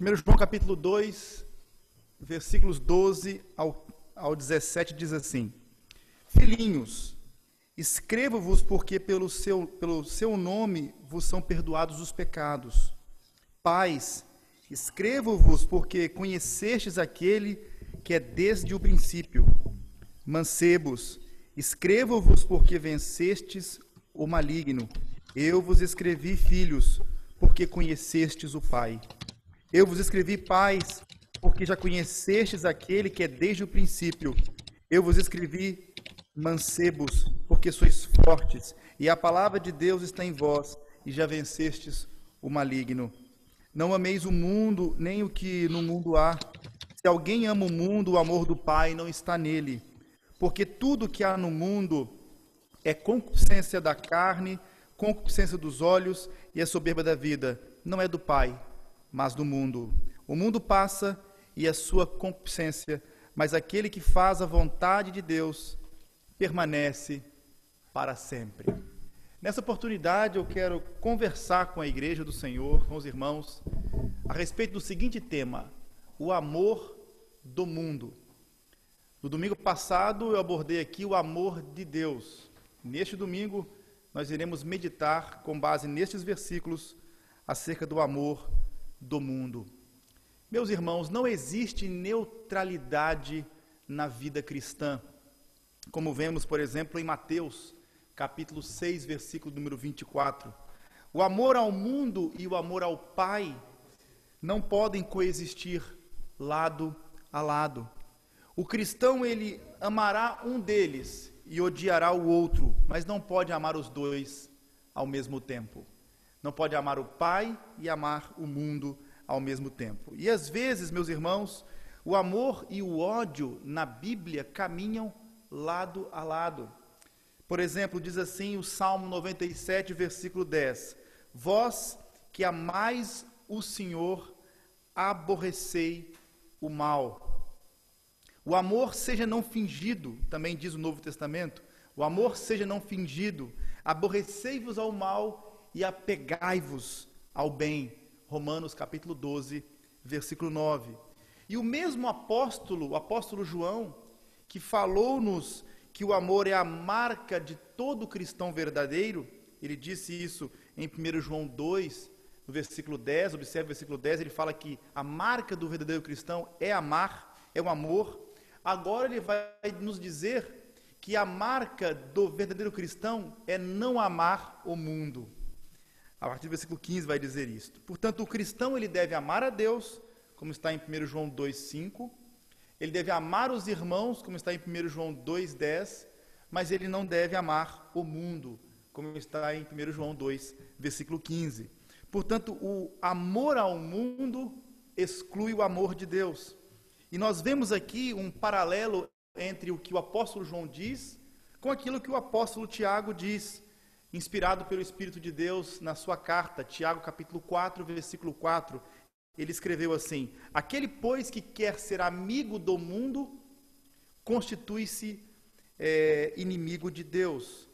1 João capítulo 2, versículos 12 ao 17 diz assim: Filhinhos, escrevo-vos porque pelo seu nome vos são perdoados os pecados. Pais, escrevo-vos porque conhecestes aquele que é desde o princípio. Mancebos, escrevo-vos porque vencestes o maligno. Eu vos escrevi, filhos, porque conhecestes o Pai. Eu vos escrevi, pais, porque já conhecestes aquele que é desde o princípio. Eu vos escrevi, mancebos, porque sois fortes, e a palavra de Deus está em vós, e já vencestes o maligno. Não ameis o mundo, nem o que no mundo há. Se alguém ama o mundo, o amor do Pai não está nele. Porque tudo que há no mundo é concupiscência da carne, concupiscência dos olhos e a soberba da vida. Não é do Pai, mas do mundo. O mundo passa e a sua concupiscência, mas aquele que faz a vontade de Deus permanece para sempre. Nessa oportunidade eu quero conversar com a Igreja do Senhor, com os irmãos, a respeito do seguinte tema: o amor do mundo. No domingo passado eu abordei aqui o amor de Deus. Neste domingo nós iremos meditar com base nestes versículos acerca do amor do mundo. Meus irmãos, não existe neutralidade na vida cristã, como vemos, por exemplo, em Mateus, capítulo 6, versículo número 24. O amor ao mundo e o amor ao Pai não podem coexistir lado a lado. O cristão, ele amará um deles e odiará o outro, mas não pode amar os dois ao mesmo tempo. Não pode amar o Pai e amar o mundo ao mesmo tempo. E às vezes, meus irmãos, o amor e o ódio na Bíblia caminham lado a lado. Por exemplo, diz assim o Salmo 97, versículo 10: Vós que amais o Senhor, aborrecei o mal. O amor seja não fingido, também diz o Novo Testamento, o amor seja não fingido, aborrecei-vos ao mal e apegai-vos ao bem. Romanos capítulo 12, versículo 9. E o mesmo apóstolo, o apóstolo João, que falou-nos que o amor é a marca de todo cristão verdadeiro, ele disse isso em 1 João 2, no versículo 10, observe o versículo 10, ele fala que a marca do verdadeiro cristão é amar, é o amor. Agora ele vai nos dizer que a marca do verdadeiro cristão é não amar o mundo. A partir do versículo 15 vai dizer isto. Portanto, o cristão ele deve amar a Deus, como está em 1 João 2,5. Ele deve amar os irmãos, como está em 1 João 2,10. Mas ele não deve amar o mundo, como está em 1 João 2, versículo 15. Portanto, o amor ao mundo exclui o amor de Deus. E nós vemos aqui um paralelo entre o que o apóstolo João diz com aquilo que o apóstolo Tiago diz, inspirado pelo Espírito de Deus na sua carta, Tiago capítulo 4, versículo 4, ele escreveu assim: Aquele, pois, que quer ser amigo do mundo, constitui-se inimigo de Deus.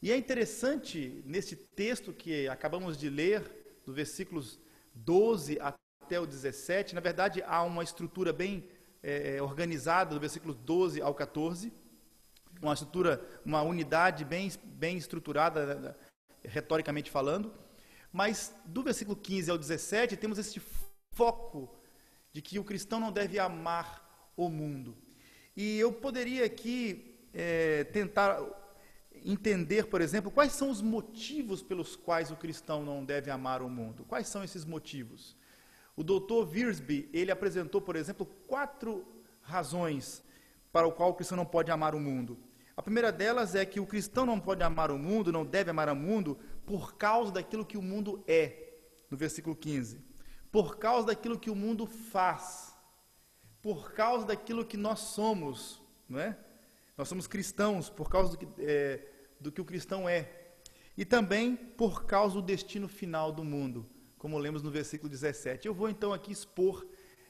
E é interessante, nesse texto que acabamos de ler, do versículos 12 até o 17, na verdade há uma estrutura bem organizada, do versículo 12 ao 14, uma estrutura, uma unidade bem estruturada, retoricamente falando, mas do versículo 15 ao 17 temos esse foco de que o cristão não deve amar o mundo. E eu poderia aqui tentar entender, por exemplo, quais são os motivos pelos quais o cristão não deve amar o mundo. Quais são esses motivos? O Dr. Wiersbe, ele apresentou, por exemplo, 4 razões para o qual o cristão não pode amar o mundo. A primeira delas é que o cristão não pode amar o mundo, não deve amar o mundo, por causa daquilo que o mundo é, no versículo 15. Por causa daquilo que o mundo faz. Por causa daquilo que nós somos, não é? Nós somos cristãos por causa do que o cristão é. E também por causa do destino final do mundo, como lemos no versículo 17. Eu vou então aqui expor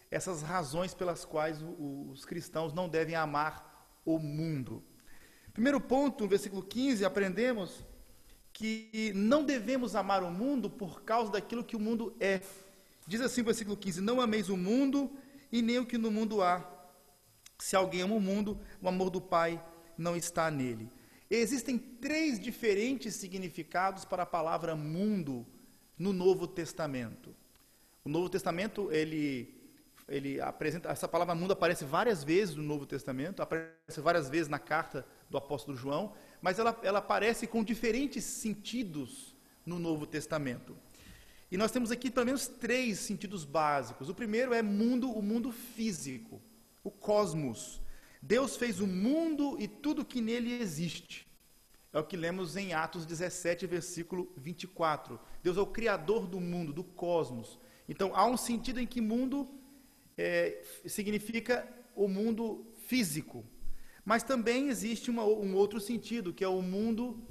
essas razões pelas quais os cristãos não devem amar o mundo. Primeiro ponto, no versículo 15, aprendemos que não devemos amar o mundo por causa daquilo que o mundo é. Diz assim o versículo 15: não ameis o mundo e nem o que no mundo há. Se alguém ama o mundo, o amor do Pai não está nele. Existem 3 diferentes significados para a palavra mundo no Novo Testamento. O Novo Testamento, ele apresenta, essa palavra mundo aparece várias vezes no Novo Testamento, aparece várias vezes na carta do apóstolo João, mas ela aparece com diferentes sentidos no Novo Testamento. E nós temos aqui pelo menos 3 sentidos básicos. O primeiro é mundo, o mundo físico, o cosmos. Deus fez o mundo e tudo que nele existe. É o que lemos em Atos 17, versículo 24. Deus é o criador do mundo, do cosmos. Então, há um sentido em que mundo significa o mundo físico. Mas também existe um outro sentido, que é o mundo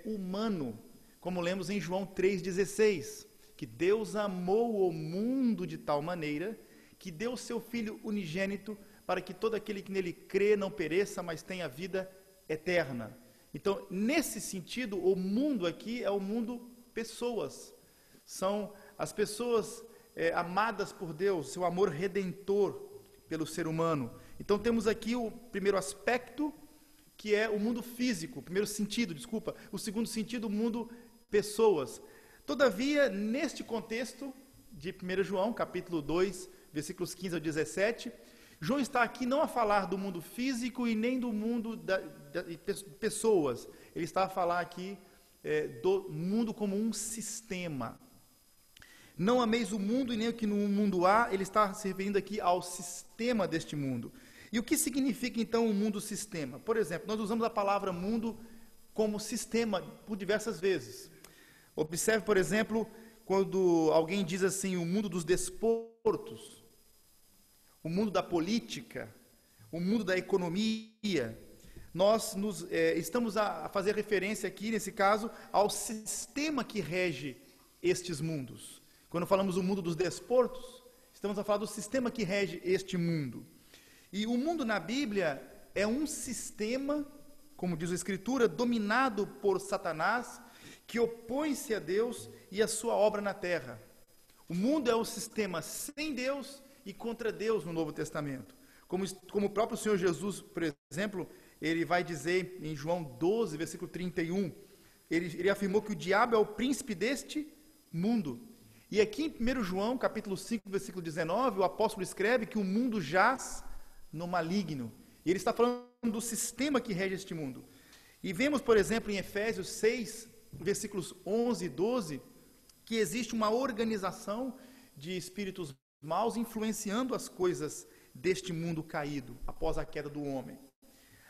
humano, como lemos em João 3,16. Que Deus amou o mundo de tal maneira que deu o seu Filho unigênito para que todo aquele que nele crê não pereça, mas tenha vida eterna. Então, nesse sentido, o mundo aqui é o mundo pessoas. São as pessoas amadas por Deus, seu amor redentor pelo ser humano. Então, temos aqui o primeiro aspecto, que é o mundo físico, o primeiro sentido, desculpa. O segundo sentido, o mundo pessoas. Todavia, neste contexto de 1 João, capítulo 2, versículos 15 ao 17, João está aqui não a falar do mundo físico e nem do mundo de pessoas. Ele está a falar aqui do mundo como um sistema. Não ameis o mundo e nem o que no mundo há, ele está se referindo aqui ao sistema deste mundo. E o que significa então o mundo sistema? Por exemplo, nós usamos a palavra mundo como sistema por diversas vezes. Observe, por exemplo, quando alguém diz assim, o mundo dos desportos, o mundo da política, o mundo da economia. Nós estamos a fazer referência aqui, nesse caso, ao sistema que rege estes mundos. Quando falamos do mundo dos desportos, estamos a falar do sistema que rege este mundo. E o mundo na Bíblia é um sistema, como diz a Escritura, dominado por Satanás, que opõe-se a Deus e a sua obra na terra. O mundo é um sistema sem Deus e contra Deus no Novo Testamento. Como o próprio Senhor Jesus, por exemplo, ele vai dizer em João 12, versículo 31, ele afirmou que o diabo é o príncipe deste mundo. E aqui em 1 João, capítulo 5, versículo 19, o apóstolo escreve que o mundo jaz no maligno. E ele está falando do sistema que rege este mundo. E vemos, por exemplo, em Efésios 6, versículos 11 e 12, que existe uma organização de espíritos maus influenciando as coisas deste mundo caído, após a queda do homem.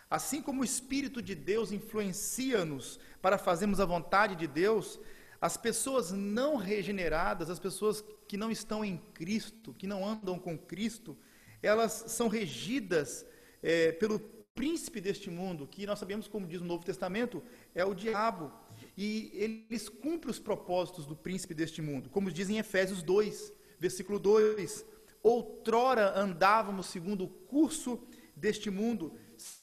Assim como o Espírito de Deus influencia-nos para fazermos a vontade de Deus, as pessoas não regeneradas, as pessoas que não estão em Cristo, que não andam com Cristo, elas são regidas pelo príncipe deste mundo, que nós sabemos, como diz o Novo Testamento, é o diabo. E eles cumprem os propósitos do príncipe deste mundo, como diz em Efésios 2, versículo 2, outrora andávamos segundo o curso deste mundo,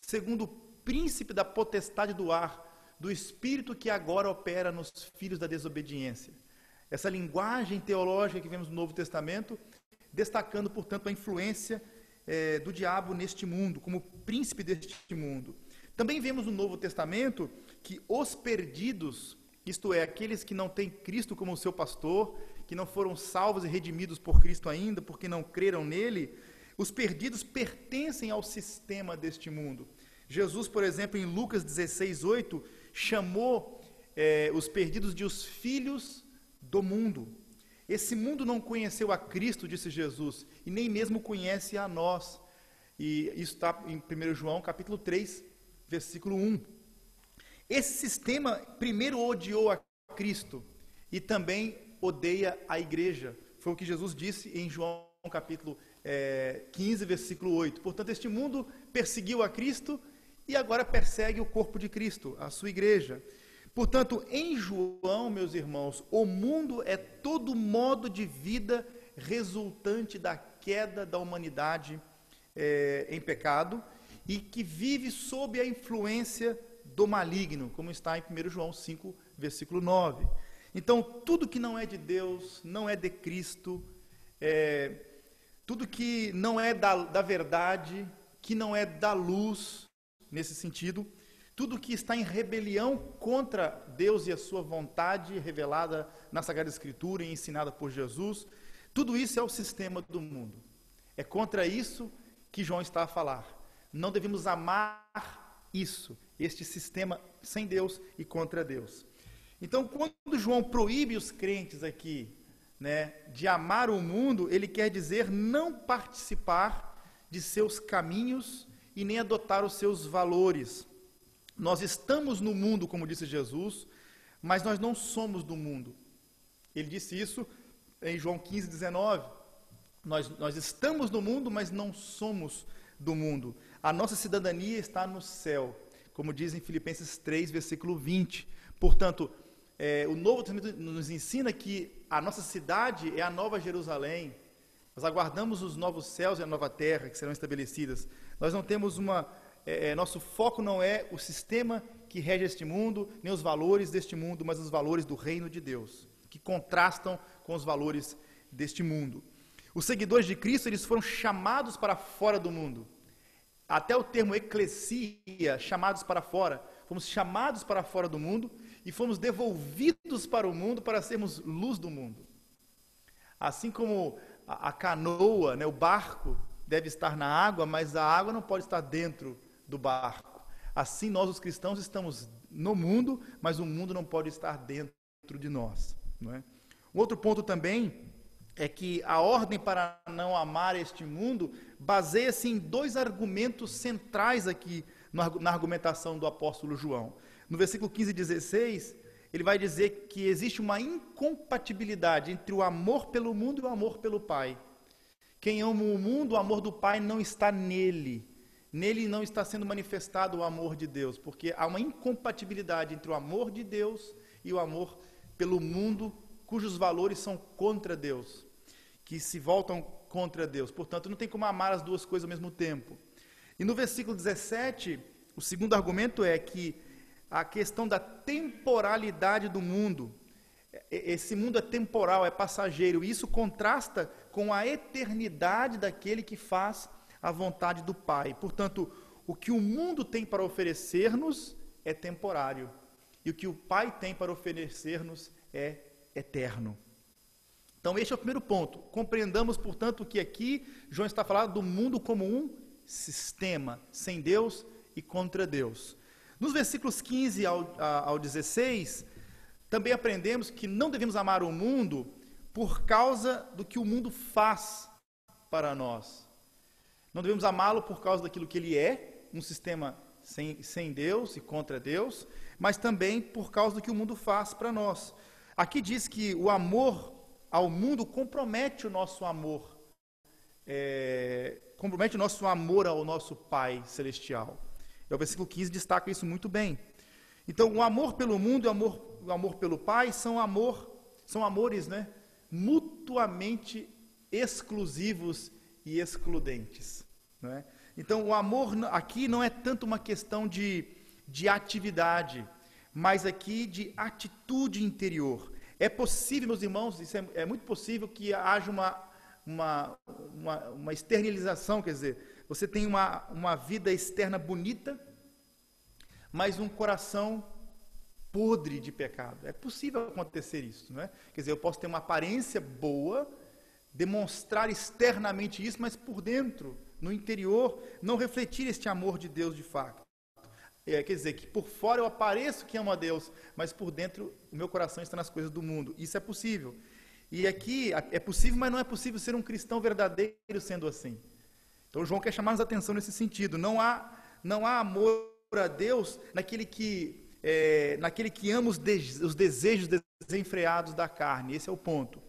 segundo o príncipe da potestade do ar, do espírito que agora opera nos filhos da desobediência. Essa linguagem teológica que vemos no Novo Testamento, destacando, portanto, a influência do diabo neste mundo, como príncipe deste mundo. Também vemos no Novo Testamento que os perdidos, isto é, aqueles que não têm Cristo como seu pastor, que não foram salvos e redimidos por Cristo ainda, porque não creram nele, os perdidos pertencem ao sistema deste mundo. Jesus, por exemplo, em Lucas 16, 8, chamou os perdidos de os filhos do mundo. Esse mundo não conheceu a Cristo, disse Jesus, e nem mesmo conhece a nós. E isso está em 1 João, capítulo 3, versículo 1. Esse sistema primeiro odiou a Cristo e também odeia a igreja. Foi o que Jesus disse em João, capítulo 15, versículo 8. Portanto, este mundo perseguiu a Cristo e agora persegue o corpo de Cristo, a sua igreja. Portanto, em João, meus irmãos, o mundo é todo modo de vida resultante da queda da humanidade em pecado e que vive sob a influência do maligno, como está em 1 João 5, versículo 9. Então, tudo que não é de Deus, não é de Cristo, tudo que não é da verdade, que não é da luz, nesse sentido, tudo que está em rebelião contra Deus e a sua vontade revelada na Sagrada Escritura e ensinada por Jesus, tudo isso é o sistema do mundo. É contra isso que João está a falar. Não devemos amar isso, este sistema sem Deus e contra Deus. Então, quando João proíbe os crentes aqui, de amar o mundo, ele quer dizer não participar de seus caminhos e nem adotar os seus valores. Nós estamos no mundo, como disse Jesus, mas nós não somos do mundo. Ele disse isso em João 15, 19. Nós estamos no mundo, mas não somos do mundo. A nossa cidadania está no céu, como diz em Filipenses 3, versículo 20. Portanto, o Novo Testamento nos ensina que a nossa cidade é a Nova Jerusalém. Nós aguardamos os novos céus e a nova terra que serão estabelecidas. Nós não temos nosso foco não é o sistema que rege este mundo, nem os valores deste mundo, mas os valores do reino de Deus, que contrastam com os valores deste mundo. Os seguidores de Cristo, eles foram chamados para fora do mundo. Até o termo eclesia, chamados para fora. Fomos chamados para fora do mundo e fomos devolvidos para o mundo para sermos luz do mundo. Assim como a canoa, o barco, deve estar na água, mas a água não pode estar dentro do barco. Assim nós, os cristãos, estamos no mundo, mas o mundo não pode estar dentro de nós. Não é? Um outro ponto também é que a ordem para não amar este mundo baseia-se em dois argumentos centrais aqui na argumentação do apóstolo João. No versículo 15 e 16, ele vai dizer que existe uma incompatibilidade entre o amor pelo mundo e o amor pelo Pai. Quem ama o mundo, o amor do Pai não está nele. Nele não está sendo manifestado o amor de Deus, porque há uma incompatibilidade entre o amor de Deus e o amor pelo mundo, cujos valores são contra Deus, que se voltam contra Deus. Portanto, não tem como amar as duas coisas ao mesmo tempo. E no versículo 17, o segundo argumento é que a questão da temporalidade do mundo, esse mundo é temporal, é passageiro, e isso contrasta com a eternidade daquele que faz a vontade do Pai. Portanto, o que o mundo tem para oferecer-nos é temporário, e o que o Pai tem para oferecer-nos é eterno. Então, este é o primeiro ponto. Compreendamos, portanto, que aqui João está falando do mundo como um sistema, sem Deus e contra Deus. Nos versículos 15 ao 16, também aprendemos que não devemos amar o mundo por causa do que o mundo faz para nós. Não devemos amá-lo por causa daquilo que ele é, um sistema sem Deus e contra Deus, mas também por causa do que o mundo faz para nós. Aqui diz que o amor ao mundo compromete o nosso amor, ao nosso Pai Celestial. O versículo 15 destaca isso muito bem. Então, o amor pelo mundo e o amor pelo Pai são amores, mutuamente exclusivos e excludentes. Não é? Então, o amor aqui não é tanto uma questão de atividade, mas aqui de atitude interior. É possível, meus irmãos, isso é muito possível que haja uma externalização, quer dizer, você tem uma vida externa bonita, mas um coração podre de pecado. É possível acontecer isso, não é? Quer dizer, eu posso ter uma aparência boa, demonstrar externamente isso, mas por dentro, no interior, não refletir este amor de Deus de fato. Quer dizer, que por fora eu apareço que amo a Deus, mas por dentro o meu coração está nas coisas do mundo. Isso é possível. E aqui é possível, mas não é possível ser um cristão verdadeiro sendo assim. Então João quer chamar-nos a atenção nesse sentido. Não há amor a Deus naquele que ama os desejos desenfreados da carne. Esse é o ponto.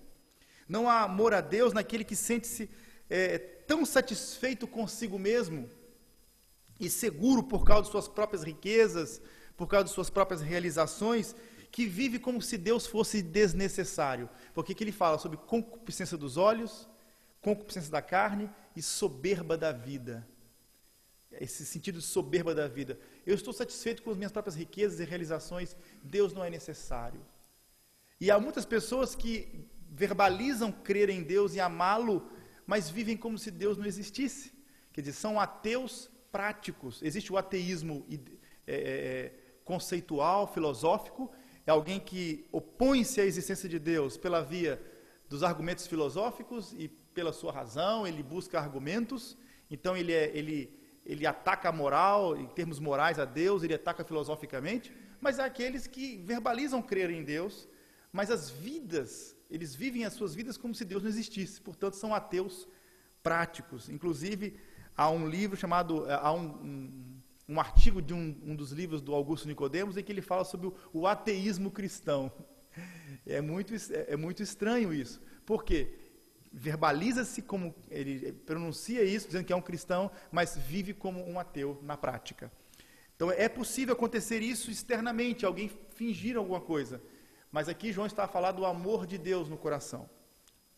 Não há amor a Deus naquele que sente-se tão satisfeito consigo mesmo e seguro por causa de suas próprias riquezas, por causa de suas próprias realizações, que vive como se Deus fosse desnecessário. Porque aqui ele fala sobre concupiscência dos olhos, concupiscência da carne e soberba da vida. Esse sentido de soberba da vida. Eu estou satisfeito com as minhas próprias riquezas e realizações, Deus não é necessário. E há muitas pessoas que verbalizam crer em Deus e amá-lo, mas vivem como se Deus não existisse. Quer dizer, são ateus práticos. Existe o ateísmo conceitual, filosófico, é alguém que opõe-se à existência de Deus pela via dos argumentos filosóficos e pela sua razão, ele busca argumentos, então ele ataca a moral, em termos morais a Deus, ele ataca filosoficamente, mas há aqueles que verbalizam crer em Deus, mas eles vivem as suas vidas como se Deus não existisse, portanto são ateus práticos. Inclusive, há um livro chamado, um artigo de um dos livros do Augusto Nicodemos, em que ele fala sobre o ateísmo cristão. É muito estranho isso. Por quê? Verbaliza-se como, ele pronuncia isso, dizendo que é um cristão, mas vive como um ateu na prática. Então é possível acontecer isso externamente, alguém fingir alguma coisa. Mas aqui João está a falar do amor de Deus no coração,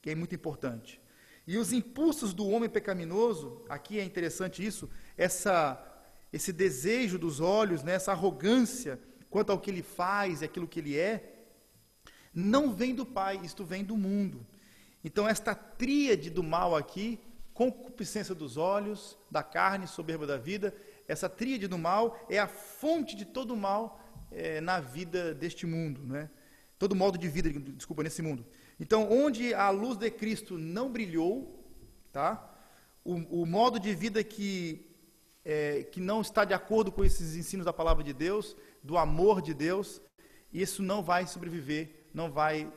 que é muito importante. E os impulsos do homem pecaminoso, aqui é interessante isso, esse desejo dos olhos, né, essa arrogância quanto ao que ele faz e aquilo que ele é, não vem do Pai, isto vem do mundo. Então esta tríade do mal aqui, concupiscência dos olhos, da carne, soberba da vida, essa tríade do mal é a fonte de todo o mal na vida deste mundo, né? Todo modo de vida, desculpa, nesse mundo. Então, onde a luz de Cristo não brilhou, tá? O modo de vida que não está de acordo com esses ensinos da palavra de Deus, do amor de Deus, isso não vai sobreviver, não vai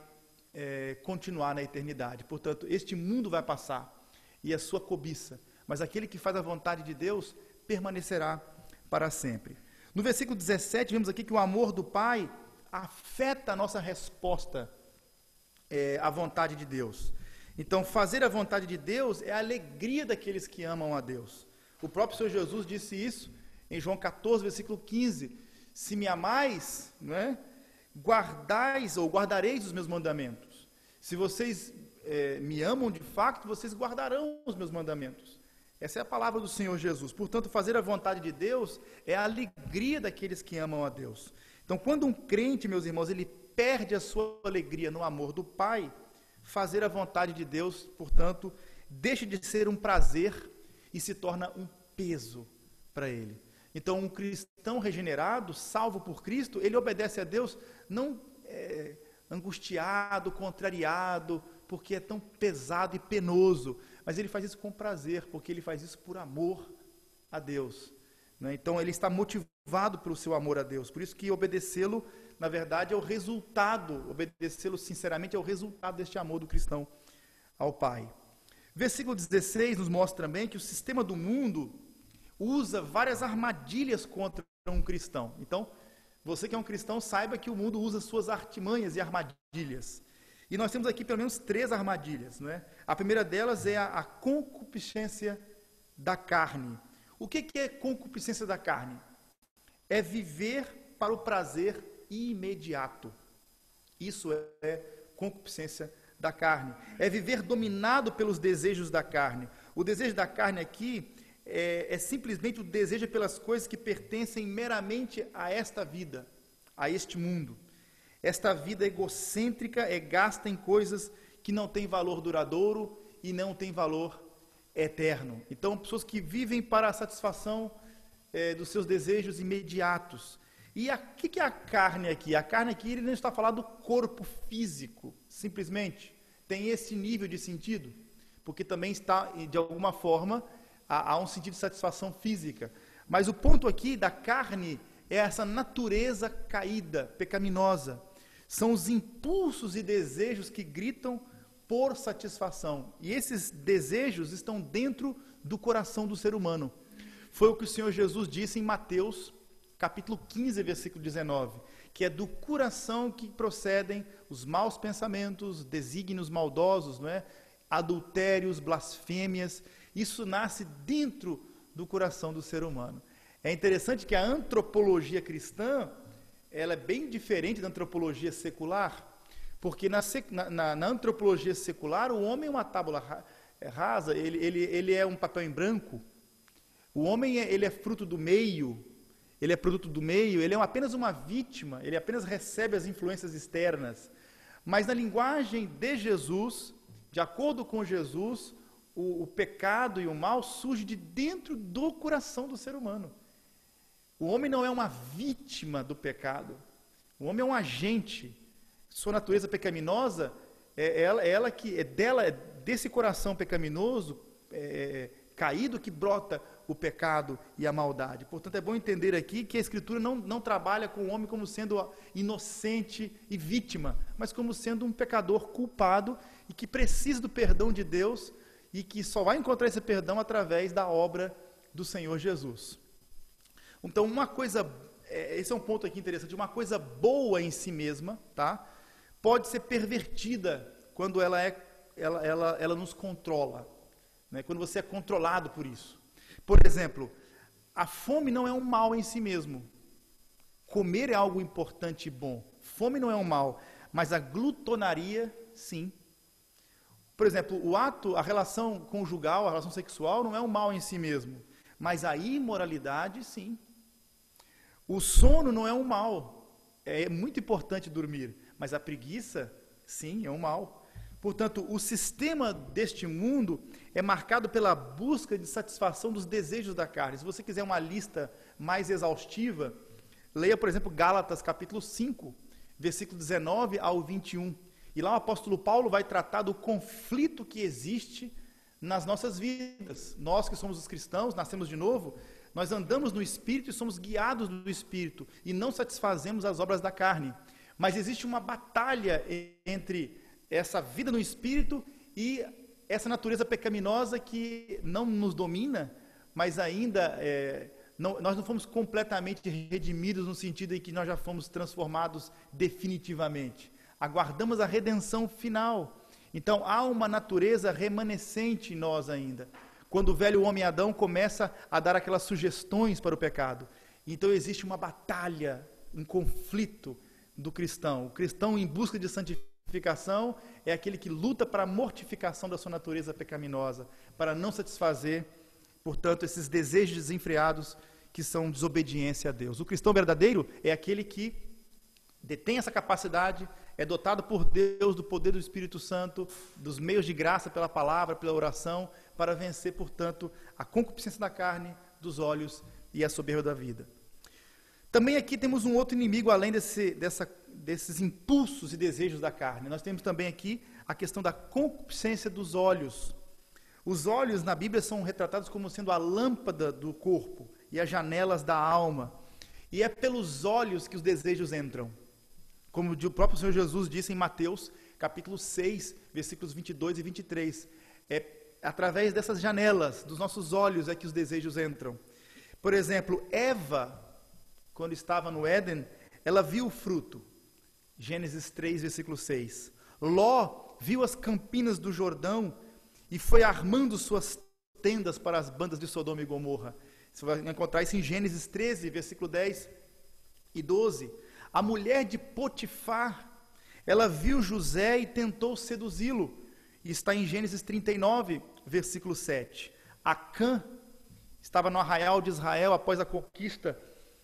continuar na eternidade. Portanto, este mundo vai passar e a sua cobiça, mas aquele que faz a vontade de Deus permanecerá para sempre. No versículo 17, vemos aqui que o amor do Pai afeta a nossa resposta à vontade de Deus. Então, fazer a vontade de Deus é a alegria daqueles que amam a Deus. O próprio Senhor Jesus disse isso em João 14, versículo 15. Se me amais, não é? Guardareis os meus mandamentos. Se vocês me amam de fato, vocês guardarão os meus mandamentos. Essa é a palavra do Senhor Jesus. Portanto, fazer a vontade de Deus é a alegria daqueles que amam a Deus. Então, quando um crente, meus irmãos, ele perde a sua alegria no amor do Pai, fazer a vontade de Deus, portanto, deixa de ser um prazer e se torna um peso para ele. Então, um cristão regenerado, salvo por Cristo, ele obedece a Deus não angustiado, contrariado, porque é tão pesado e penoso, mas ele faz isso com prazer, porque ele faz isso por amor a Deus. Né? Então, ele está motivado pelo seu amor a Deus. Por isso que obedecê-lo, na verdade, é o resultado, obedecê-lo sinceramente é o resultado deste amor do cristão ao Pai. Versículo 16 nos mostra também que o sistema do mundo usa várias armadilhas contra um cristão. Então, você que é um cristão, saiba que o mundo usa suas artimanhas e armadilhas. E nós temos aqui pelo menos 3 armadilhas. Não é? A primeira delas é a concupiscência da carne. O que é concupiscência da carne? É viver para o prazer imediato. Isso é concupiscência da carne. É viver dominado pelos desejos da carne. O desejo da carne aqui é simplesmente o desejo pelas coisas que pertencem meramente a esta vida, a este mundo. Esta vida egocêntrica é gasta em coisas que não têm valor duradouro e não têm valor eterno. Então, pessoas que vivem para a satisfação dos seus desejos imediatos. E o que é a carne aqui? A carne aqui, ele não está falando do corpo físico, simplesmente. Tem esse nível de sentido, porque também está, de alguma forma, há um sentido de satisfação física. Mas o ponto aqui da carne é essa natureza caída, pecaminosa. São os impulsos e desejos que gritam por satisfação. E esses desejos estão dentro do coração do ser humano. Foi o que o Senhor Jesus disse em Mateus, capítulo 15, versículo 19, que é do coração que procedem os maus pensamentos, desígnios maldosos, não é? Adultérios, blasfêmias. Isso nasce dentro do coração do ser humano. É interessante que a antropologia cristã, ela é bem diferente da antropologia secular, porque na antropologia secular, o homem é uma tábula rasa, ele é um papel em branco. O homem ele é fruto do meio, ele é produto do meio, ele é apenas uma vítima, ele apenas recebe as influências externas. Mas na linguagem de Jesus, de acordo com Jesus, o pecado e o mal surge de dentro do coração do ser humano. O homem não é uma vítima do pecado. O homem é um agente. Sua natureza pecaminosa é desse coração pecaminoso caído que brota o pecado e a maldade. Portanto, é bom entender aqui que a Escritura não trabalha com o homem como sendo inocente e vítima, mas como sendo um pecador culpado e que precisa do perdão de Deus e que só vai encontrar esse perdão através da obra do Senhor Jesus. Então, esse é um ponto aqui interessante, uma coisa boa em si mesma, tá? Pode ser pervertida quando ela nos controla, né? Quando você é controlado por isso. Por exemplo, a fome não é um mal em si mesmo. Comer é algo importante e bom. Fome não é um mal, mas a glutonaria, sim. Por exemplo, a relação conjugal, a relação sexual não é um mal em si mesmo, mas a imoralidade, sim. O sono não é um mal. É muito importante dormir, mas a preguiça, sim, é um mal. Portanto, o sistema deste mundo é marcado pela busca de satisfação dos desejos da carne. Se você quiser uma lista mais exaustiva, leia, por exemplo, Gálatas capítulo 5, versículo 19 ao 21. E lá o apóstolo Paulo vai tratar do conflito que existe nas nossas vidas. Nós que somos os cristãos, nascemos de novo, nós andamos no Espírito e somos guiados do Espírito e não satisfazemos as obras da carne. Mas existe uma batalha entre essa vida no Espírito e essa natureza pecaminosa que não nos domina, mas ainda nós não fomos completamente redimidos no sentido em que nós já fomos transformados definitivamente. Aguardamos a redenção final. Então há uma natureza remanescente em nós ainda. Quando o velho homem Adão começa a dar aquelas sugestões para o pecado. Então existe uma batalha, um conflito do cristão. O cristão em busca de santificação é aquele que luta para a mortificação da sua natureza pecaminosa, para não satisfazer, portanto, esses desejos desenfreados que são desobediência a Deus. O cristão verdadeiro é aquele que detém essa capacidade, é dotado por Deus do poder do Espírito Santo, dos meios de graça pela palavra, pela oração, para vencer, portanto, a concupiscência da carne, dos olhos e a soberba da vida. Também aqui temos um outro inimigo, além desses impulsos e desejos da carne. Nós temos também aqui a questão da concupiscência dos olhos. Os olhos na Bíblia são retratados como sendo a lâmpada do corpo e as janelas da alma. E é pelos olhos que os desejos entram. Como o próprio Senhor Jesus disse em Mateus, capítulo 6, versículos 22 e 23. É através dessas janelas, dos nossos olhos, é que os desejos entram. Por exemplo, Eva, quando estava no Éden, ela viu o fruto. Gênesis 3, versículo 6. Ló viu as campinas do Jordão e foi armando suas tendas para as bandas de Sodoma e Gomorra. Você vai encontrar isso em Gênesis 13, versículo 10 e 12. A mulher de Potifar, ela viu José e tentou seduzi-lo. E está em Gênesis 39, versículo 7. Acã estava no arraial de Israel após a conquista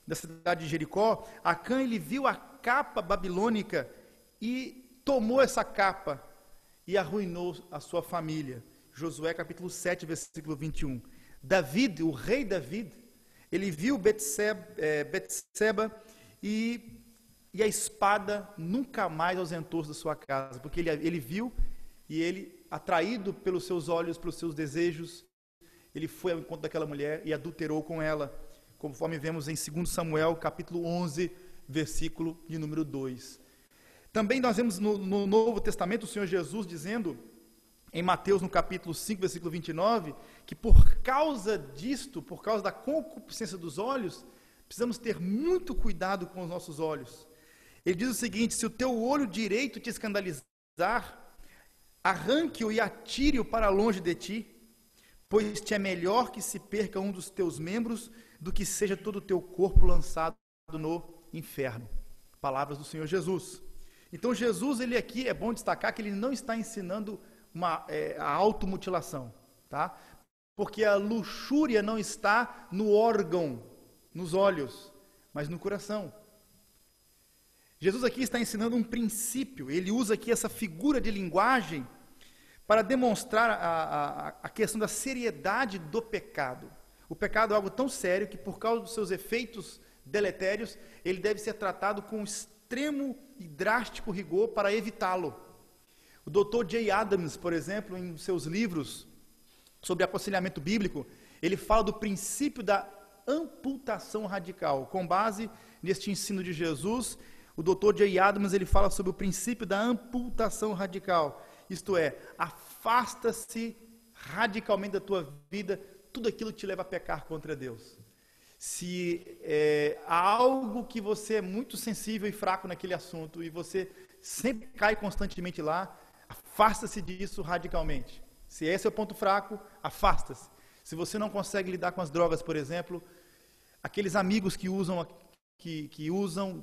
da cidade de Jericó. Acã, ele viu a capa babilônica e tomou essa capa e arruinou a sua família. Josué capítulo 7, versículo 21. David, o rei David, ele viu Betseba e a espada nunca mais ausentou da sua casa, porque ele viu e ele, atraído pelos seus olhos, pelos seus desejos, ele foi ao encontro daquela mulher e adulterou com ela, conforme vemos em 2 Samuel, capítulo 11, versículo de número 2. Também nós vemos no Novo Testamento o Senhor Jesus dizendo, em Mateus, no capítulo 5, versículo 29, que por causa disto, por causa da concupiscência dos olhos, precisamos ter muito cuidado com os nossos olhos. Ele diz o seguinte: se o teu olho direito te escandalizar, arranque-o e atire-o para longe de ti, pois te é melhor que se perca um dos teus membros do que seja todo o teu corpo lançado no inferno. Palavras do Senhor Jesus. Então Jesus, ele aqui, é bom destacar que ele não está ensinando a automutilação, tá? Porque a luxúria não está no órgão, nos olhos, mas no coração. Jesus aqui está ensinando um princípio, ele usa aqui essa figura de linguagem para demonstrar a questão da seriedade do pecado. O pecado é algo tão sério que, por causa dos seus efeitos deletérios, ele deve ser tratado com extremo e drástico rigor para evitá-lo. O Dr. J. Adams, por exemplo, em seus livros sobre aconselhamento bíblico, ele fala do princípio da amputação radical. Com base neste ensino de Jesus, o Dr. J. Adams ele fala sobre o princípio da amputação radical. Isto é, afasta-se radicalmente da tua vida tudo aquilo que te leva a pecar contra Deus. Se há algo que você é muito sensível e fraco naquele assunto e você sempre cai constantemente lá, afasta-se disso radicalmente. Se esse é o ponto fraco, afasta-se. Se você não consegue lidar com as drogas, por exemplo, aqueles amigos que usam,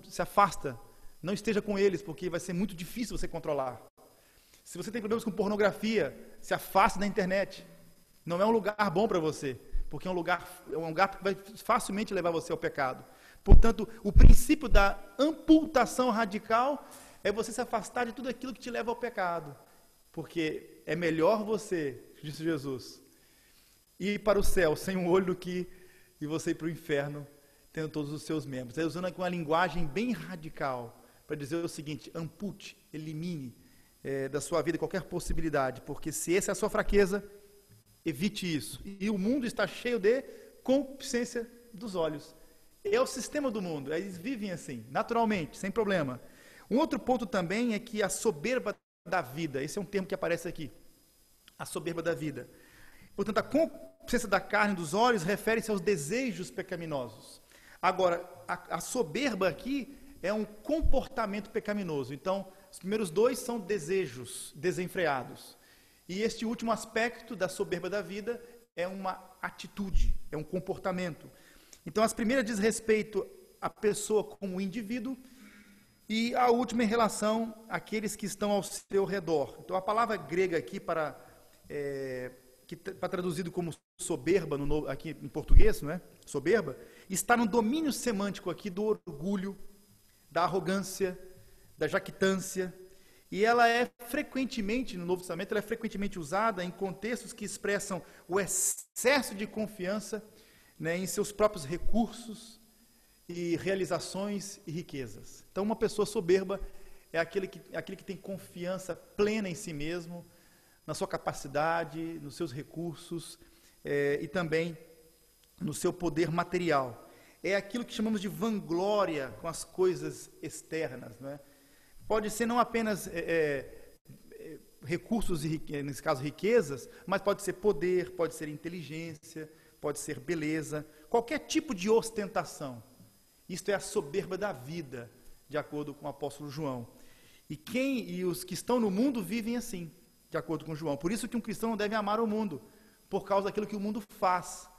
se afasta. Não esteja com eles, porque vai ser muito difícil você controlar. Se você tem problemas com pornografia, se afaste da internet. Não é um lugar bom para você, porque é um lugar que vai facilmente levar você ao pecado. Portanto, o princípio da amputação radical é você se afastar de tudo aquilo que te leva ao pecado. Porque é melhor você, disse Jesus, ir para o céu sem um olho do que e você ir para o inferno tendo todos os seus membros. Ele usando aqui uma linguagem bem radical para dizer o seguinte: ampute, elimine da sua vida qualquer possibilidade, porque se essa é a sua fraqueza, evite isso. E o mundo está cheio de concupiscência dos olhos. É o sistema do mundo, eles vivem assim, naturalmente, sem problema. Um outro ponto também é que a soberba da vida, esse é um termo que aparece aqui, a soberba da vida. Portanto, a concupiscência da carne e dos olhos refere-se aos desejos pecaminosos. Agora, a soberba aqui é um comportamento pecaminoso. Então, os primeiros dois são desejos desenfreados. E este último aspecto da soberba da vida é uma atitude, é um comportamento. Então, as primeiras diz respeito à pessoa como indivíduo e a última em relação àqueles que estão ao seu redor. Então, a palavra grega aqui que está traduzido como soberba aqui em português, não é? Soberba, está no domínio semântico aqui do orgulho, da arrogância, da jactância, e ela é frequentemente, no Novo Testamento, ela é frequentemente usada em contextos que expressam o excesso de confiança, né, em seus próprios recursos e realizações e riquezas. Então, uma pessoa soberba é aquele que tem confiança plena em si mesmo, na sua capacidade, nos seus recursos e também no seu poder material. É aquilo que chamamos de vanglória com as coisas externas, não é? Pode ser não apenas recursos, nesse caso riquezas, mas pode ser poder, pode ser inteligência, pode ser beleza, qualquer tipo de ostentação. Isto é a soberba da vida, de acordo com o apóstolo João. E os que estão no mundo vivem assim, de acordo com João. Por isso que um cristão não deve amar o mundo, por causa daquilo que o mundo faz.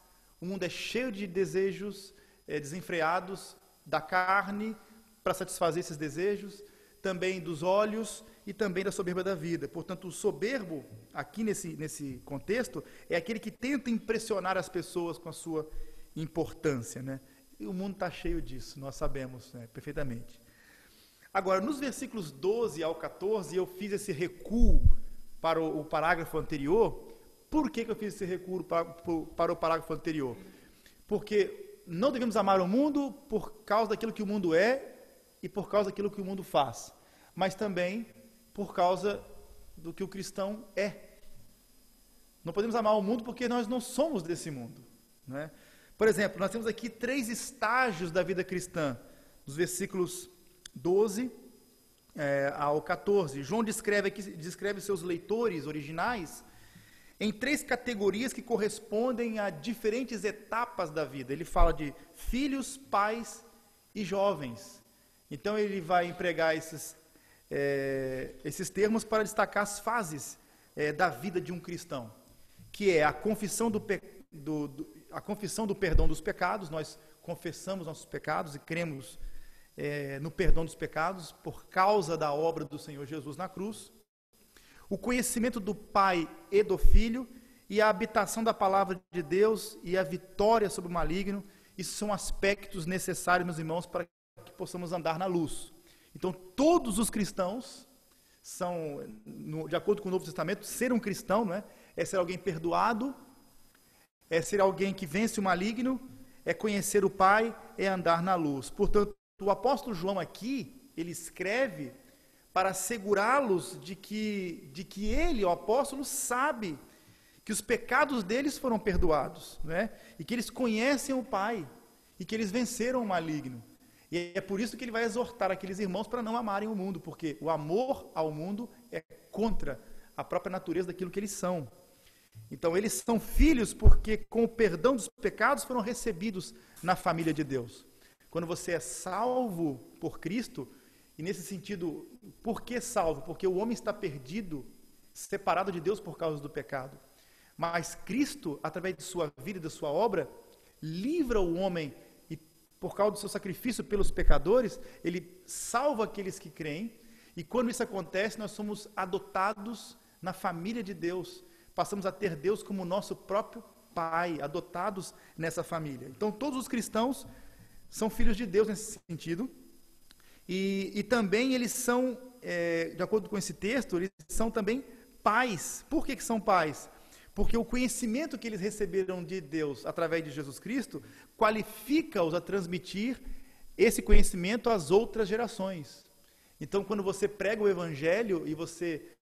O mundo é cheio de desejos desenfreados da carne para satisfazer esses desejos, também dos olhos e também da soberba da vida. Portanto, o soberbo, aqui nesse contexto, é aquele que tenta impressionar as pessoas com a sua importância, né? E o mundo está cheio disso, nós sabemos, né, perfeitamente. Agora, nos versículos 12 ao 14, eu fiz esse recuo para o parágrafo anterior. Por que eu fiz esse recuo para o parágrafo anterior? Porque não devemos amar o mundo por causa daquilo que o mundo é e por causa daquilo que o mundo faz, mas também por causa do que o cristão é. Não podemos amar o mundo porque nós não somos desse mundo, não é? Por exemplo, nós temos aqui 3 estágios da vida cristã, dos versículos 12 ao 14. João descreve seus leitores originais em 3 categorias que correspondem a diferentes etapas da vida. Ele fala de filhos, pais e jovens. Então ele vai empregar esses termos para destacar as fases da vida de um cristão, que é a confissão do perdão dos pecados. Nós confessamos nossos pecados e cremos no perdão dos pecados por causa da obra do Senhor Jesus na cruz. O conhecimento do Pai e do Filho e a habitação da palavra de Deus e a vitória sobre o maligno. Isso são aspectos necessários, meus irmãos, para que possamos andar na luz. Então, todos os cristãos são, de acordo com o Novo Testamento, ser um cristão, não é? É ser alguém perdoado, é ser alguém que vence o maligno, é conhecer o Pai, é andar na luz. Portanto, o apóstolo João aqui, ele escreve para assegurá-los de que ele, o apóstolo, sabe que os pecados deles foram perdoados, né? E que eles conhecem o Pai, e que eles venceram o maligno. E é por isso que ele vai exortar aqueles irmãos para não amarem o mundo, porque o amor ao mundo é contra a própria natureza daquilo que eles são. Então, eles são filhos porque, com o perdão dos pecados, foram recebidos na família de Deus. Quando você é salvo por Cristo, e nesse sentido, por que salvo? Porque o homem está perdido, separado de Deus por causa do pecado. Mas Cristo, através de sua vida e da sua obra, livra o homem, e por causa do seu sacrifício pelos pecadores, ele salva aqueles que creem, e quando isso acontece, nós somos adotados na família de Deus, passamos a ter Deus como nosso próprio Pai, adotados nessa família. Então, todos os cristãos são filhos de Deus nesse sentido, e também eles são, de acordo com esse texto, eles são também pais. Por que são pais? Porque o conhecimento que eles receberam de Deus através de Jesus Cristo qualifica-os a transmitir esse conhecimento às outras gerações. Então, quando você prega o Evangelho e você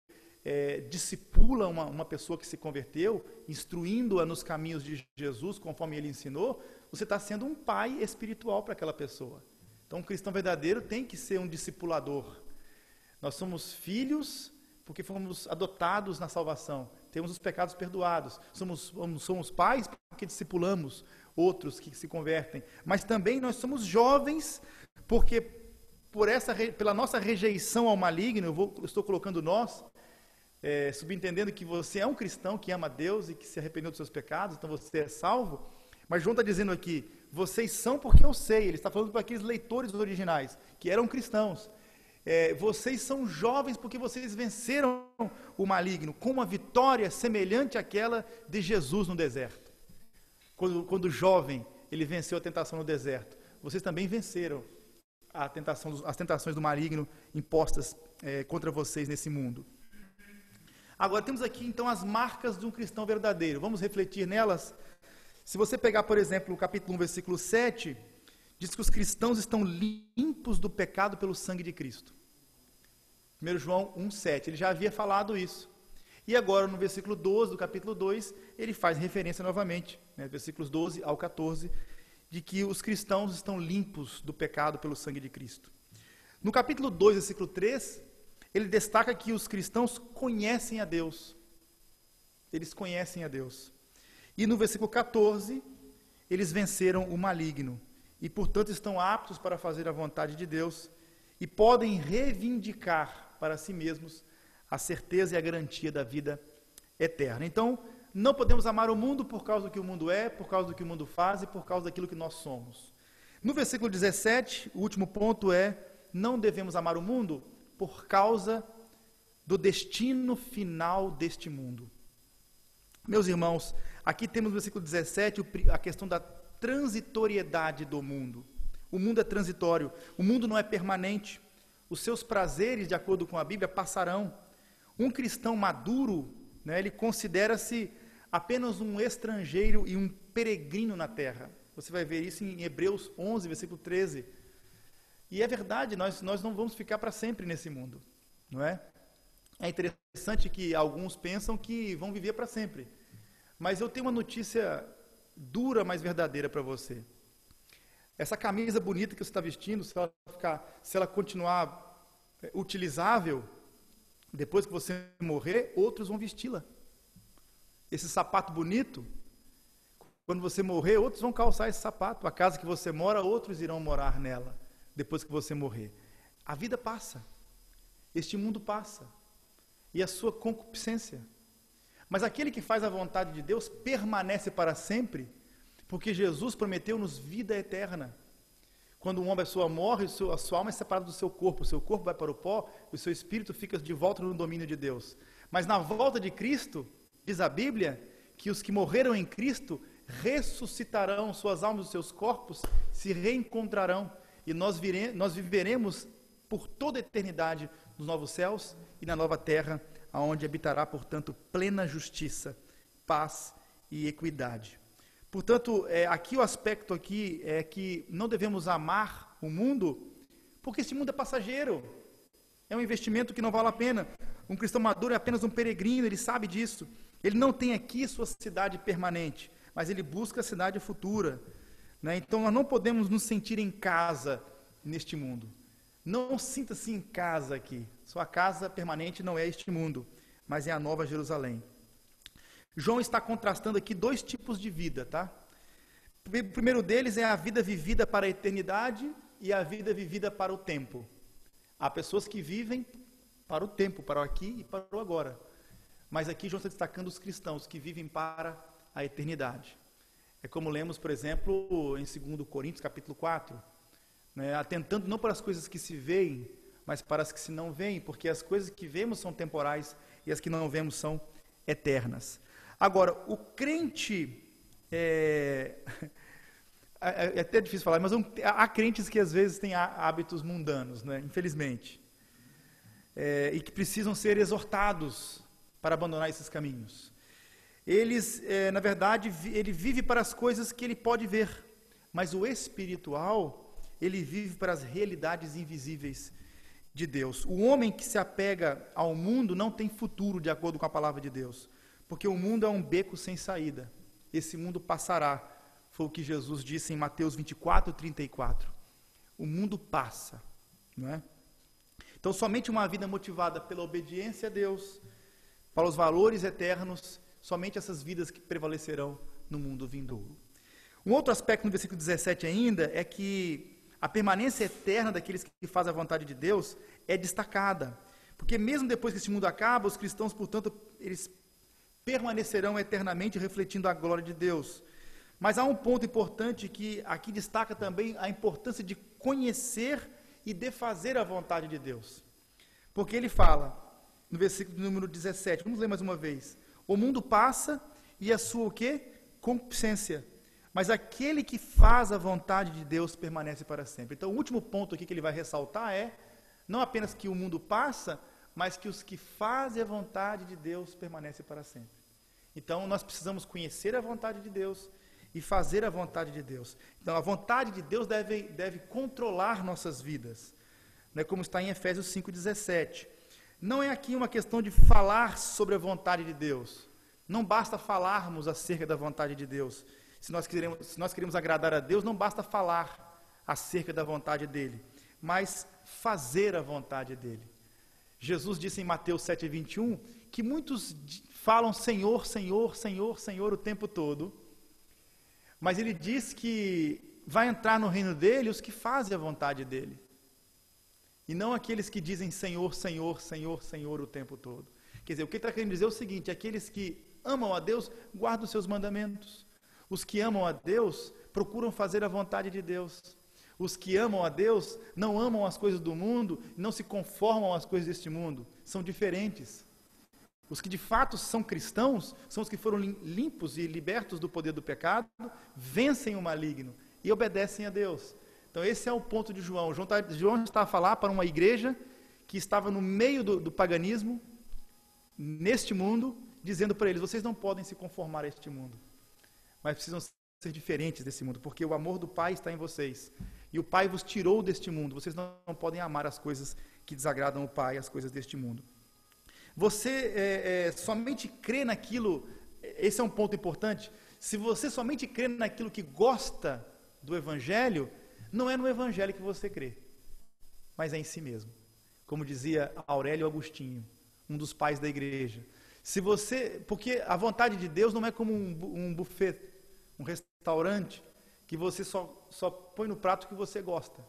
discipula uma pessoa que se converteu, instruindo-a nos caminhos de Jesus, conforme ele ensinou, você está sendo um pai espiritual para aquela pessoa. Então, um cristão verdadeiro tem que ser um discipulador. Nós somos filhos porque fomos adotados na salvação, temos os pecados perdoados, somos pais porque discipulamos outros que se convertem, mas também nós somos jovens porque pela nossa rejeição ao maligno, eu estou colocando nós, subentendendo que você é um cristão que ama Deus e que se arrependeu dos seus pecados, então você é salvo, mas João está dizendo aqui, vocês são porque eu sei, ele está falando para aqueles leitores originais, que eram cristãos, vocês são jovens porque vocês venceram o maligno, com uma vitória semelhante àquela de Jesus no deserto. Quando jovem, ele venceu a tentação no deserto, vocês também venceram as tentações do maligno impostas contra vocês nesse mundo. Agora, temos aqui, então, as marcas de um cristão verdadeiro. Vamos refletir nelas? Se você pegar, por exemplo, o capítulo 1, versículo 7, diz que os cristãos estão limpos do pecado pelo sangue de Cristo. 1 João 1, 7, ele já havia falado isso. E agora, no versículo 12 do capítulo 2, ele faz referência novamente, versículos 12 ao 14, de que os cristãos estão limpos do pecado pelo sangue de Cristo. No capítulo 2, versículo 3, ele destaca que os cristãos conhecem a Deus. Eles conhecem a Deus. E no versículo 14, eles venceram o maligno. E, portanto, estão aptos para fazer a vontade de Deus e podem reivindicar para si mesmos a certeza e a garantia da vida eterna. Então, não podemos amar o mundo por causa do que o mundo é, por causa do que o mundo faz e por causa daquilo que nós somos. No versículo 17, o último ponto é, não devemos amar o mundo por causa do destino final deste mundo. Meus irmãos, aqui temos no versículo 17 a questão da transitoriedade do mundo. O mundo é transitório, o mundo não é permanente. Os seus prazeres, de acordo com a Bíblia, passarão. Um cristão maduro, ele considera-se apenas um estrangeiro e um peregrino na terra. Você vai ver isso em Hebreus 11, versículo 13. E é verdade, nós não vamos ficar para sempre nesse mundo, não é? É interessante que alguns pensam que vão viver para sempre. Mas eu tenho uma notícia dura, mas verdadeira para você. Essa camisa bonita que você está vestindo, se ela continuar utilizável, depois que você morrer, outros vão vesti-la. Esse sapato bonito, quando você morrer, outros vão calçar esse sapato. A casa que você mora, outros irão morar nela, depois que você morrer. A vida passa. Este mundo passa. E a sua concupiscência. Mas aquele que faz a vontade de Deus permanece para sempre, porque Jesus prometeu-nos vida eterna. Quando uma pessoa morre, a sua alma é separada do seu corpo vai para o pó, e o seu espírito fica de volta no domínio de Deus. Mas na volta de Cristo, diz a Bíblia, que os que morreram em Cristo ressuscitarão, suas almas e seus corpos se reencontrarão, e nós viveremos por toda a eternidade nos novos céus e na nova terra, aonde habitará, portanto, plena justiça, paz e equidade. Portanto, aqui o aspecto aqui é que não devemos amar o mundo, porque esse mundo é passageiro, é um investimento que não vale a pena. Um cristão maduro é apenas um peregrino, ele sabe disso. Ele não tem aqui sua cidade permanente, mas ele busca a cidade futura, né? Então, nós não podemos nos sentir em casa neste mundo. Não sinta-se em casa aqui. Sua casa permanente não é este mundo, mas é a Nova Jerusalém. João está contrastando aqui dois tipos de vida, tá? O primeiro deles é a vida vivida para a eternidade e a vida vivida para o tempo. Há pessoas que vivem para o tempo, para o aqui e para o agora. Mas aqui João está destacando os cristãos que vivem para a eternidade. É como lemos, por exemplo, em 2 Coríntios, capítulo 4, né, atentando não para as coisas que se veem, mas para as que se não veem, porque as coisas que vemos são temporais e as que não vemos são eternas. Agora, o crente, é até difícil falar, mas há crentes que às vezes têm hábitos mundanos, né, infelizmente, e que precisam ser exortados para abandonar esses caminhos. Na verdade, ele vive para as coisas que ele pode ver, mas o espiritual, ele vive para as realidades invisíveis de Deus. O homem que se apega ao mundo não tem futuro, de acordo com a palavra de Deus, porque o mundo é um beco sem saída. Esse mundo passará, foi o que Jesus disse em Mateus 24, 34. O mundo passa, não é? Então, somente uma vida motivada pela obediência a Deus, para os valores eternos, somente essas vidas que prevalecerão no mundo vindouro. Um outro aspecto no versículo 17 ainda é que a permanência eterna daqueles que fazem a vontade de Deus é destacada, porque mesmo depois que esse mundo acaba, os cristãos, portanto, eles permanecerão eternamente refletindo a glória de Deus. Mas há um ponto importante que aqui destaca também a importância de conhecer e de fazer a vontade de Deus. Porque ele fala, no versículo número 17, vamos ler mais uma vez: o mundo passa e a sua o quê? Concupiscência. Mas aquele que faz a vontade de Deus permanece para sempre. Então, o último ponto aqui que ele vai ressaltar é, não apenas que o mundo passa, mas que os que fazem a vontade de Deus permanecem para sempre. Então, nós precisamos conhecer a vontade de Deus e fazer a vontade de Deus. Então, a vontade de Deus deve controlar nossas vidas, né, como está em Efésios 5,17. Não é aqui uma questão de falar sobre a vontade de Deus. Não basta falarmos acerca da vontade de Deus. Se nós queremos agradar a Deus, não basta falar acerca da vontade dEle, mas fazer a vontade dEle. Jesus disse em Mateus 7,21, que muitos falam Senhor, Senhor, Senhor, Senhor o tempo todo, mas Ele diz que vai entrar no reino dEle os que fazem a vontade dEle, e não aqueles que dizem Senhor, Senhor, Senhor, Senhor o tempo todo. Quer dizer, o que está querendo dizer é o seguinte: aqueles que amam a Deus, guardam os seus mandamentos. Os que amam a Deus, procuram fazer a vontade de Deus. Os que amam a Deus, não amam as coisas do mundo, não se conformam às coisas deste mundo. São diferentes. Os que de fato são cristãos, são os que foram limpos e libertos do poder do pecado, vencem o maligno e obedecem a Deus. Então esse é o ponto de João. João está a falar para uma igreja que estava no meio do paganismo, neste mundo, dizendo para eles: vocês não podem se conformar a este mundo, mas precisam ser diferentes desse mundo, porque o amor do Pai está em vocês, e o Pai vos tirou deste mundo. Vocês não podem amar as coisas que desagradam o Pai, as coisas deste mundo. Você somente crê naquilo, esse é um ponto importante. Se você somente crê naquilo que gosta do Evangelho, não é no Evangelho que você crê, mas é em si mesmo. Como dizia Aurélio Agostinho, um dos pais da igreja. Porque a vontade de Deus não é como um buffet, um restaurante, que você só põe no prato que você gosta.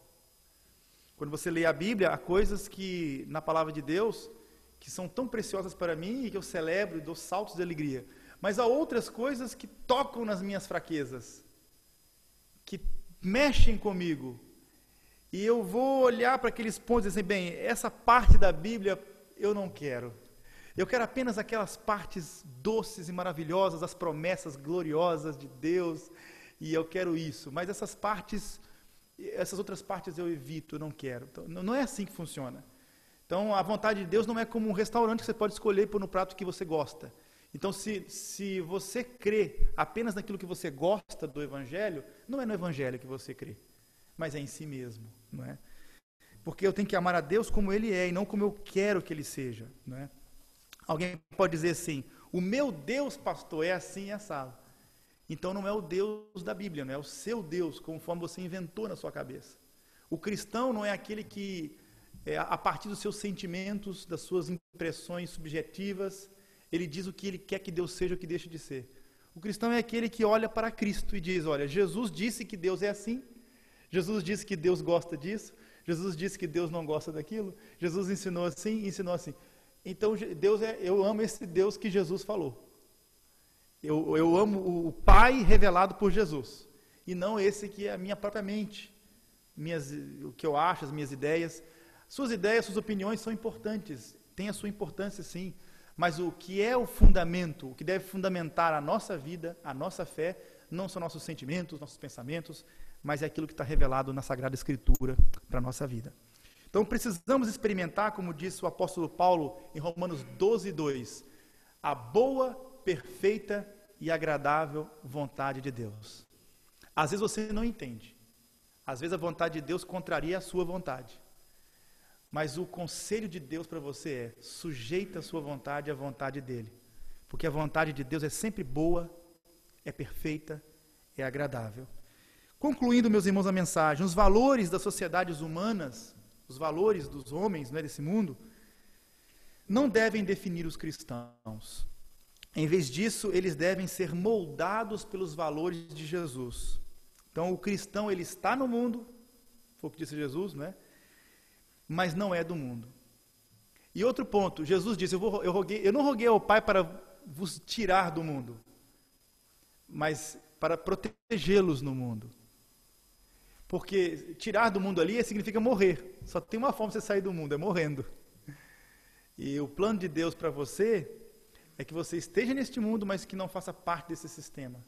Quando você lê a Bíblia, há coisas que, na palavra de Deus, que são tão preciosas para mim e que eu celebro e dou saltos de alegria. Mas há outras coisas que tocam nas minhas fraquezas, que mexem comigo. E eu vou olhar para aqueles pontos e dizer: bem, essa parte da Bíblia eu não quero. Eu quero apenas aquelas partes doces e maravilhosas, as promessas gloriosas de Deus, e eu quero isso. Mas essas partes essas outras partes eu evito, eu não quero. Então, não é assim que funciona. Então, a vontade de Deus não é como um restaurante que você pode escolher e pôr no prato que você gosta. Então, se você crê apenas naquilo que você gosta do Evangelho, não é no Evangelho que você crê, mas é em si mesmo, não é? Porque eu tenho que amar a Deus como Ele é e não como eu quero que Ele seja, não é? Alguém pode dizer assim, o meu Deus, pastor, é assim e assado. Então não é o Deus da Bíblia, não é o seu Deus, conforme você inventou na sua cabeça. O cristão não é aquele que, a partir dos seus sentimentos, das suas impressões subjetivas, ele diz o que ele quer que Deus seja ou que deixe de ser. O cristão é aquele que olha para Cristo e diz, olha, Jesus disse que Deus é assim, Jesus disse que Deus gosta disso, Jesus disse que Deus não gosta daquilo, Jesus ensinou assim, ensinou assim. Então, eu amo esse Deus que Jesus falou. Eu amo o Pai revelado por Jesus, e não esse que é a minha própria mente, o que eu acho, as minhas ideias. Suas ideias, suas opiniões são importantes, têm a sua importância sim, mas o que é o fundamento, o que deve fundamentar a nossa vida, a nossa fé, não são nossos sentimentos, nossos pensamentos, mas é aquilo que está revelado na Sagrada Escritura para a nossa vida. Então precisamos experimentar, como disse o apóstolo Paulo em Romanos 12:2, a boa, perfeita e agradável vontade de Deus. Às vezes você não entende. Às vezes a vontade de Deus contraria a sua vontade. Mas o conselho de Deus para você é, sujeita a sua vontade à vontade dele. Porque a vontade de Deus é sempre boa, é perfeita, é agradável. Concluindo, meus irmãos, a mensagem, os valores das sociedades humanas, os valores dos homens, né, desse mundo, não devem definir os cristãos. Em vez disso, eles devem ser moldados pelos valores de Jesus. Então, o cristão, ele está no mundo, foi o que disse Jesus, não é? Mas não é do mundo. E outro ponto, Jesus disse, eu não roguei ao Pai para vos tirar do mundo, mas para protegê-los no mundo. Porque tirar do mundo ali significa morrer. Só tem uma forma de você sair do mundo, é morrendo. E o plano de Deus para você é que você esteja neste mundo, mas que não faça parte desse sistema.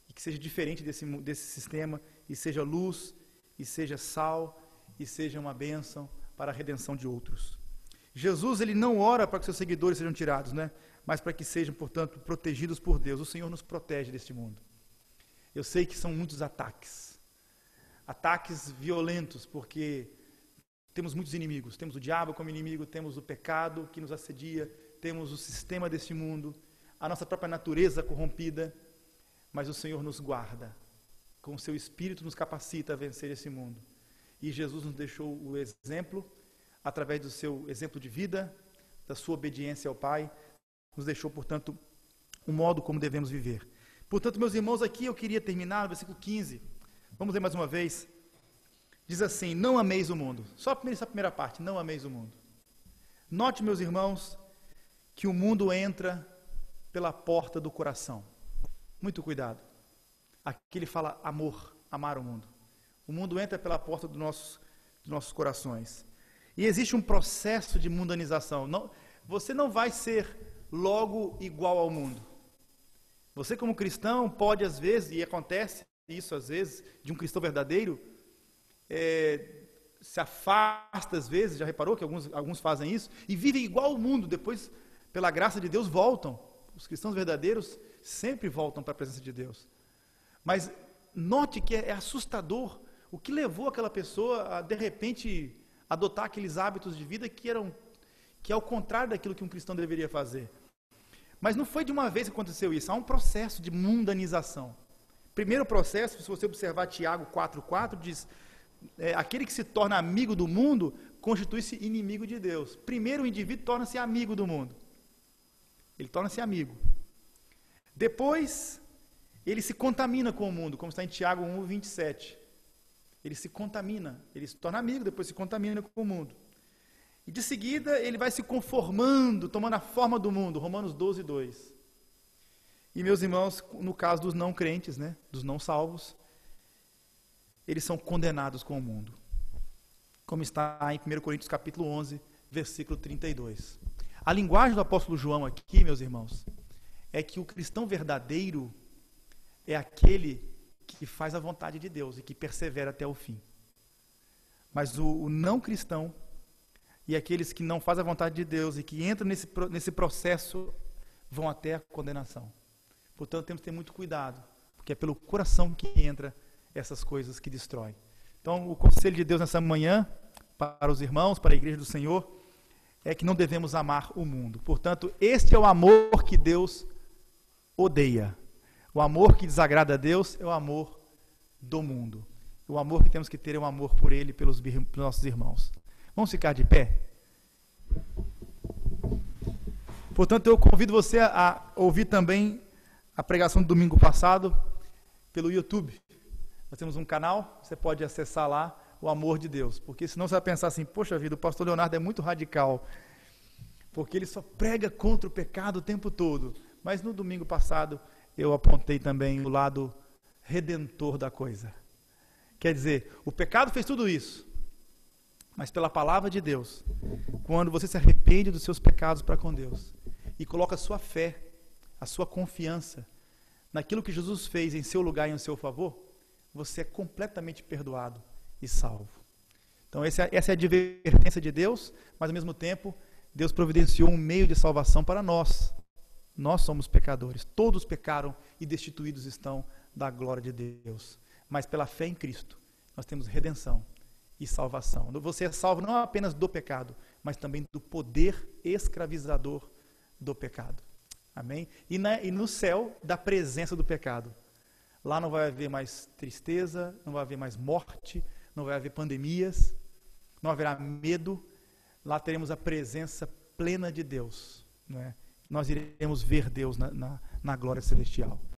E que seja diferente desse sistema, e seja luz, e seja sal, e seja uma bênção para a redenção de outros. Jesus, ele não ora para que seus seguidores sejam tirados, né? Mas para que sejam, portanto, protegidos por Deus. O Senhor nos protege deste mundo. Eu sei que são muitos ataques. Ataques violentos, porque temos muitos inimigos. Temos o diabo como inimigo, temos o pecado que nos assedia, temos o sistema deste mundo, a nossa própria natureza corrompida, mas o Senhor nos guarda. Com o seu Espírito nos capacita a vencer esse mundo. E Jesus nos deixou o exemplo, através do seu exemplo de vida, da sua obediência ao Pai, nos deixou, portanto, o modo como devemos viver. Portanto, meus irmãos, aqui eu queria terminar no versículo 15. Vamos ler mais uma vez. Diz assim, não ameis o mundo. Só essa primeira parte, não ameis o mundo. Note, meus irmãos, que o mundo entra pela porta do coração. Muito cuidado. Aqui ele fala amor, amar o mundo. O mundo entra pela porta dos nossos corações. E existe um processo de mundanização. Você não vai ser logo igual ao mundo. Você, como cristão, pode às vezes, e acontece isso às vezes, de um cristão verdadeiro, se afasta às vezes, já reparou que alguns fazem isso, e vivem igual ao mundo, depois, pela graça de Deus, voltam. Os cristãos verdadeiros sempre voltam para a presença de Deus. Mas note que é assustador o que levou aquela pessoa a, de repente, adotar aqueles hábitos de vida que é ao contrário daquilo que um cristão deveria fazer. Mas não foi de uma vez que aconteceu isso, há um processo de mundanização. Primeiro processo, se você observar Tiago 4,4, diz, aquele que se torna amigo do mundo, constitui-se inimigo de Deus. Primeiro o indivíduo torna-se amigo do mundo. Ele torna-se amigo. Depois, ele se contamina com o mundo, como está em Tiago 1,27. Ele se contamina, ele se torna amigo, depois se contamina com o mundo. E de seguida, ele vai se conformando, tomando a forma do mundo, Romanos 12:2. E meus irmãos, no caso dos não crentes, né, dos não salvos, eles são condenados com o mundo. Como está em 1 Coríntios capítulo 11, versículo 32. A linguagem do apóstolo João aqui, meus irmãos, é que o cristão verdadeiro é aquele que faz a vontade de Deus e que persevera até o fim. Mas o não cristão e aqueles que não fazem a vontade de Deus e que entram nesse processo vão até a condenação. Portanto, temos que ter muito cuidado, porque é pelo coração que entra essas coisas que destroem. Então, o conselho de Deus nessa manhã, para os irmãos, para a igreja do Senhor, é que não devemos amar o mundo. Portanto, este é o amor que Deus odeia. O amor que desagrada a Deus é o amor do mundo. O amor que temos que ter é um amor por Ele, pelos nossos irmãos. Vamos ficar de pé? Portanto, eu convido você a ouvir também a pregação do domingo passado pelo YouTube. Nós temos um canal, você pode acessar lá, o amor de Deus. Porque senão você vai pensar assim, poxa vida, o pastor Leonardo é muito radical, porque ele só prega contra o pecado o tempo todo. Mas no domingo passado, eu apontei também o lado redentor da coisa. Quer dizer, o pecado fez tudo isso, mas pela palavra de Deus, quando você se arrepende dos seus pecados para com Deus e coloca a sua fé, a sua confiança naquilo que Jesus fez em seu lugar e em seu favor, você é completamente perdoado e salvo. Então essa é a advertência de Deus, mas ao mesmo tempo Deus providenciou um meio de salvação para nós. Nós somos pecadores, todos pecaram e destituídos estão da glória de Deus. Mas pela fé em Cristo, nós temos redenção e salvação. Você é salvo não apenas do pecado, mas também do poder escravizador do pecado. Amém? E no céu, da presença do pecado. Lá não vai haver mais tristeza, não vai haver mais morte, não vai haver pandemias, não haverá medo. Lá teremos a presença plena de Deus. Não é? Nós iremos ver Deus na glória celestial.